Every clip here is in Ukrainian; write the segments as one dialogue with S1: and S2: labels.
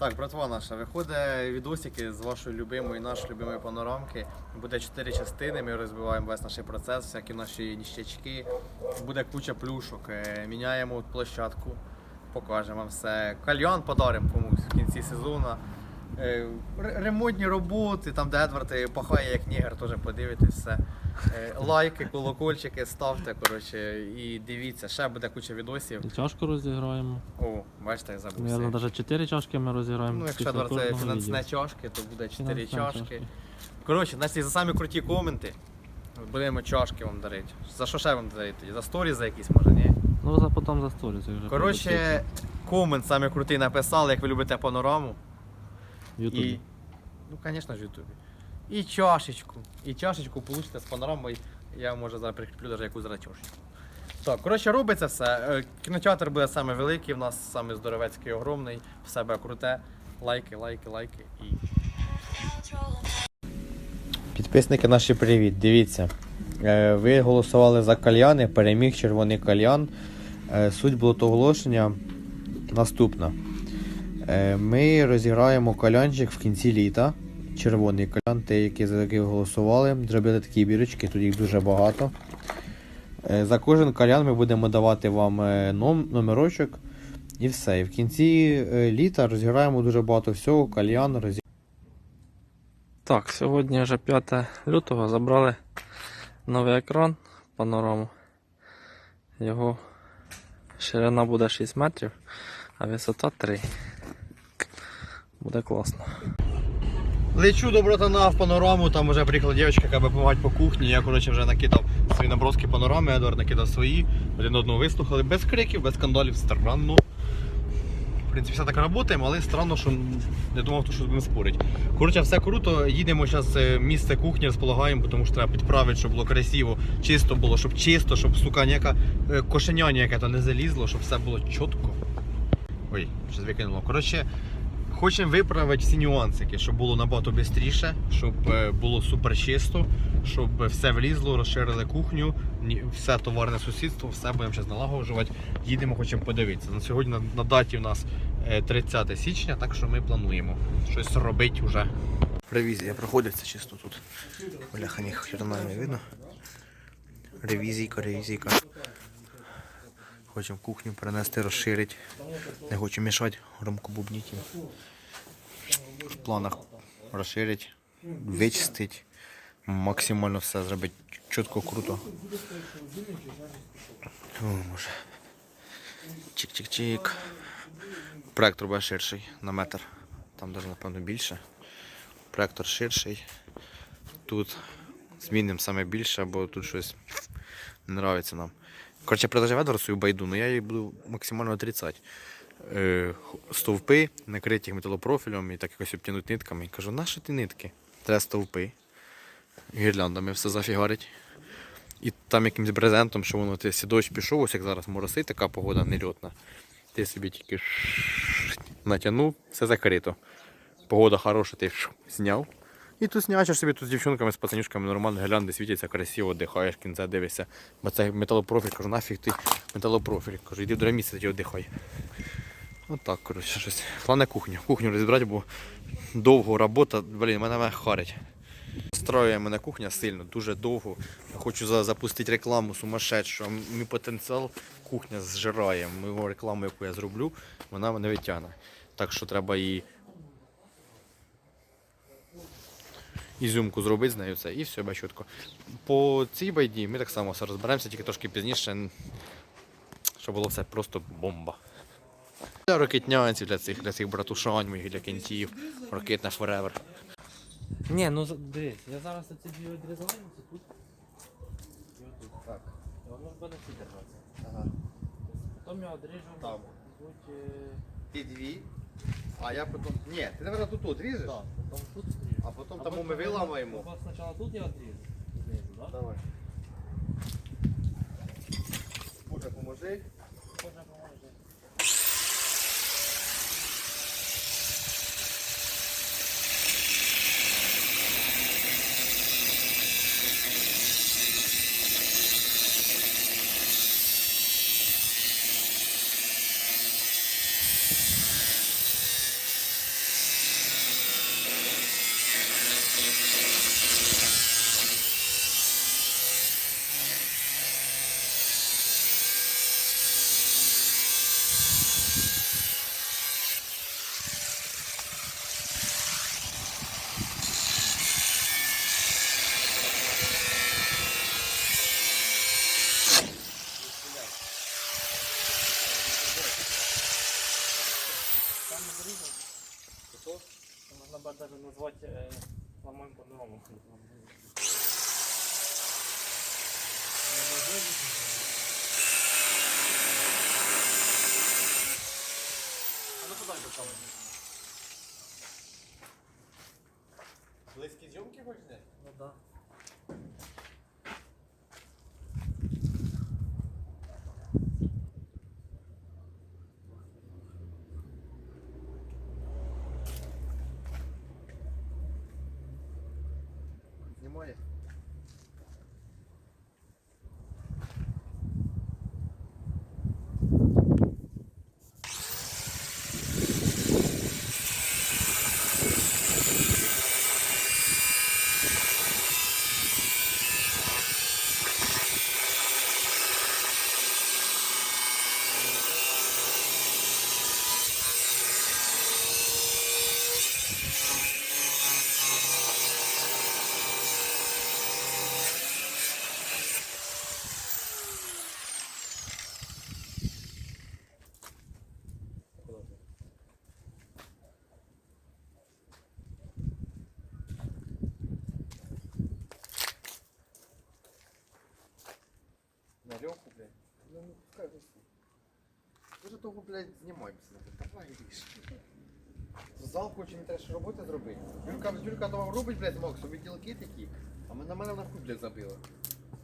S1: Так, братва наша, виходить відосики з вашої любимої, нашої любимої панорамки. Буде 4 частини, ми розбиваємо весь наш процес, всякі наші ніщачки. Буде куча плюшок, міняємо площадку, покажемо вам все. Кальян подаримо комусь в кінці сезону. Ремонтні роботи, там де Едвард пахає як нігер, теж подивитесь все. Лайки, колокольчики ставте, коротше, і дивіться, ще буде куча відосів.
S2: І чашку розіграємо.
S1: О, бачите, я забув.
S2: Наверно, навіть 4 чашки ми розіграємо.
S1: Ну, якщо Едвард це фінансне чашки, то буде 4 чашки. Коротше, Насті, за самі круті коменти будемо чашки вам дарити. За що ще вам дарити? За сторіс за якісь, може, ні?
S2: Ну, потім за сторіс вже.
S1: Коротше, комент самий крутий написали, як ви любите панораму.
S2: В Ютубі.
S1: І... Ну, звісно ж, в Ютубі. І чашечку. І чашечку получите з панорамою. Я, може, зараз прикріплю навіть якусь зараз чашечку. Так, коротше, робиться все. Кінотеатр буде саме великий, в нас саме здоровецький, огромний, в себе круте. Лайки, лайки, лайки і... Підписники наші, привіт, дивіться. Ви голосували за кальяни, переміг червоний кальян. Суть було того оголошення наступна. Ми розіграємо кальянчик в кінці літа. Червоний кальян, ті, за який голосували. Зробили такі бірочки, тут їх дуже багато. За кожен кальян ми будемо давати вам номерочок і все. І в кінці літа розіграємо дуже багато всього, кальян.
S2: Так, сьогодні вже 5 лютого, забрали новий екран панораму. Його ширина буде 6 метрів, а висота 3. Буде класно.
S1: Лечу до братана в панораму, там вже приїхала дівчинка, яка буде допомагати по кухні. Я, коротше, вже накидав свої наброски панорами, Едвард накидав свої. Один одного вислухали, без криків, без скандалів, странно. В принципі, все так працюємо, але странно, що не думав, що будемо спорити. Коротше, все круто, їдемо зараз місце кухні, розполагаємо, тому що треба підправити, щоб було красиво, чисто було, щоб сука, ніяка кошеня ніяке то не залізло, щоб все було чітко. Ой, щось викинуло. Коротше, хочемо виправити всі нюансики, щоб було набагато швидше, щоб було супер чисто, щоб все влізло, розширили кухню, все товарне сусідство, все будемо зараз налагоджувати. Їдемо, хочемо подивитися. На сьогодні на даті у нас 30 січня, так що ми плануємо щось робити вже. Ревізія проходиться чисто тут. Бляха, ні херна не видно. Ревізійка. Хочемо кухню перенести, розширити. Не хочу мішати, громко бубніть. В планах розширити, вичистити, максимально все зробити чітко, круто. О, може. Чик-чик-чик. Проектор буде ширший на метр. Там навіть, напевно, більше. Проектор ширший. Тут змінимо саме більше, бо тут щось не подобається нам. Коротше, продовжую Едвард свою байду, але я її буду максимально отрицати. Стовпи, накриті їх металопрофілем і так якось обтягнути нитками. Кажу, нащо ті нитки? Треба стовпи. Гірляндами все зафігарить. І там якимось брезентом, що воно, ти дощ пішов, ось як зараз моросить, така погода нельотна. Ти собі тільки натягнув, все закрито. Погода хороша, ти зняв. І тут знячиш собі тут з дівчинками, з пацанюшками нормально, гірлянди світяться, красиво, дихаєш, кінця дивишся. Бо це металопрофіль, кажу, нафіг ти металопрофіль. Кажу, йди в друге місце, тоді віддихай. Отак, коротше, щось. Головне кухню розібрати, бо довго робота, мене харить. Строює мене кухня сильно, дуже довго. Хочу запустити рекламу сумасшедшу. Мій потенціал кухня зжирає. Мою рекламу, яку я зроблю, вона мене витягне. Так що треба її ізюмку зробити з нею це і все, бачу чітко. По цій байді ми так само все розберемося, тільки трошки пізніше, щоб було все просто бомба. Для ракетнянців, для цих братушань моїх, для кінців, ракетна forever.
S2: Ні, ну дивись, я зараз ці дві відрізаю, тут. І отут. Так. І воно ж буде всі держатися. Ага. Потім я відріжу.
S1: Там.
S2: Тут...
S1: Ті дві, а я потім... Ні, ти, мабуть, тут ріжеш?
S2: Так, потім тут відріжу.
S1: А потім тому ми виламаємо.
S2: Спочатку тут я відріжу. Знизу, так?
S1: Давай. Боже, поможи.
S2: Боже, поможи. порізав.
S1: Що?
S2: Можна б навіть назвати ламаємо панораму.
S1: А ну подай до камери. Близькі зйомки хочете?
S2: Ну да.
S1: Знімає. На Лёху, блядь. Ну, ну пускай висит. Дуже того, блядь, знімаємося. Давай, ріш. Зал хоче, не треба роботи зробити. Юлька то вам робить, блядь, мог, собі ділки такі, а на мене нахуй, блядь, забила.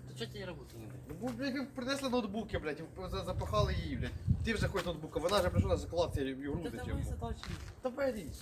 S2: То чого ти роботи не даєш?
S1: Ну, бо, блядь, ви принесли ноутбуки, блядь, і запахали її, блядь. Ти вже хоч ноутбука, вона вже прийшла за класці і грузить
S2: Та
S1: йому.
S2: давай задачі.
S1: Давай, ріш.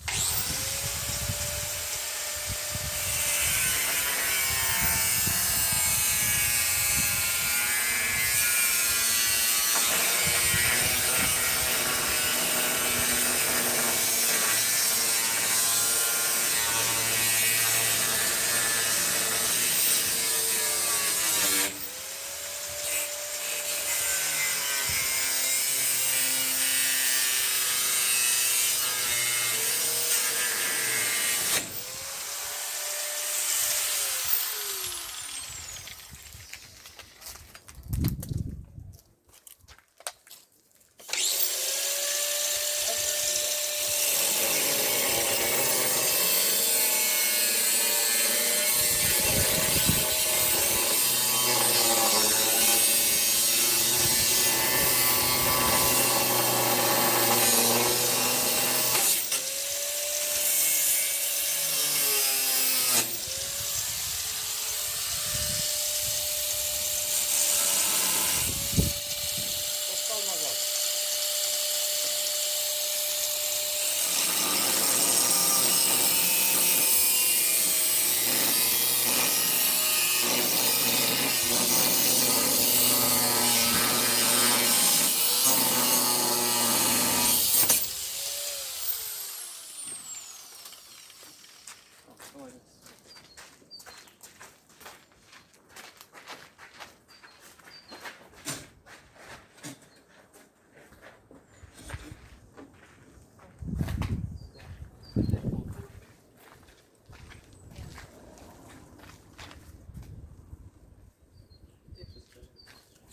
S1: Постав назад.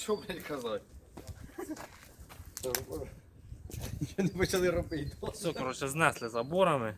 S1: Що, блядь, казати? Ще не почали робити.
S2: Все, коротше, знесли заборами.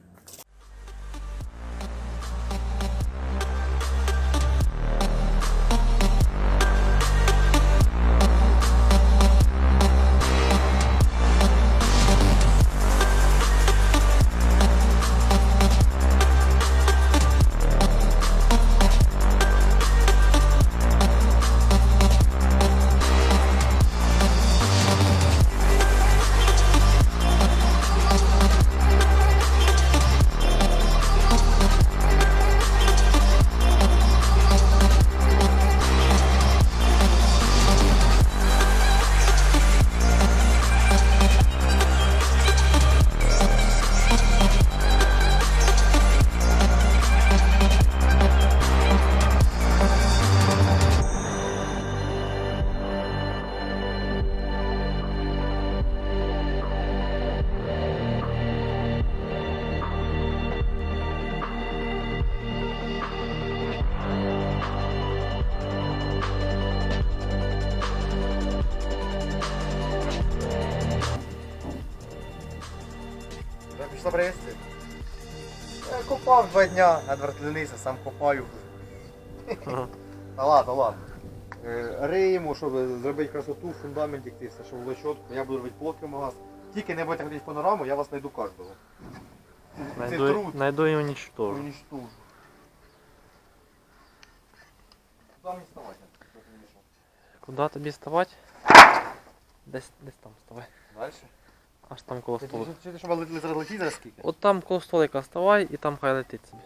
S1: за приветствие. Я копав 2 дня, Едвард лінився, сам копаю. Та ладно. Риємо, щоб зробити красоту, фундамент дікти, все, щоб було чітко. Я буду робити блоки в магаз. Тільки не будете ходити панораму, я вас знайду кожного. Це труд.
S2: Найду і уничтожу.
S1: Уничтожу. Куда мені вставати?
S2: Куди тобі ставати? Десь там ставай.
S1: Дальше?
S2: Аж там коло столика.
S1: Чи ти щоб летіти зараз скільки?
S2: От там коло столика ставай і там хай летить собі.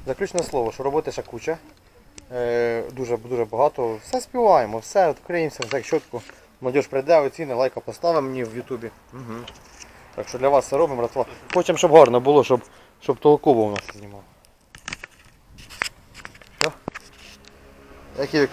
S1: Заключне слово, що роботи ще куча. Дуже багато. Все співаємо, все відкриємося, все чітко. Молодіж прийде, оціни, лайка поставимо мені в ютубі. Угу. Так що для вас все робимо, братва. Хочемо, щоб гарно було, щоб толково у нас знімав. Все? Які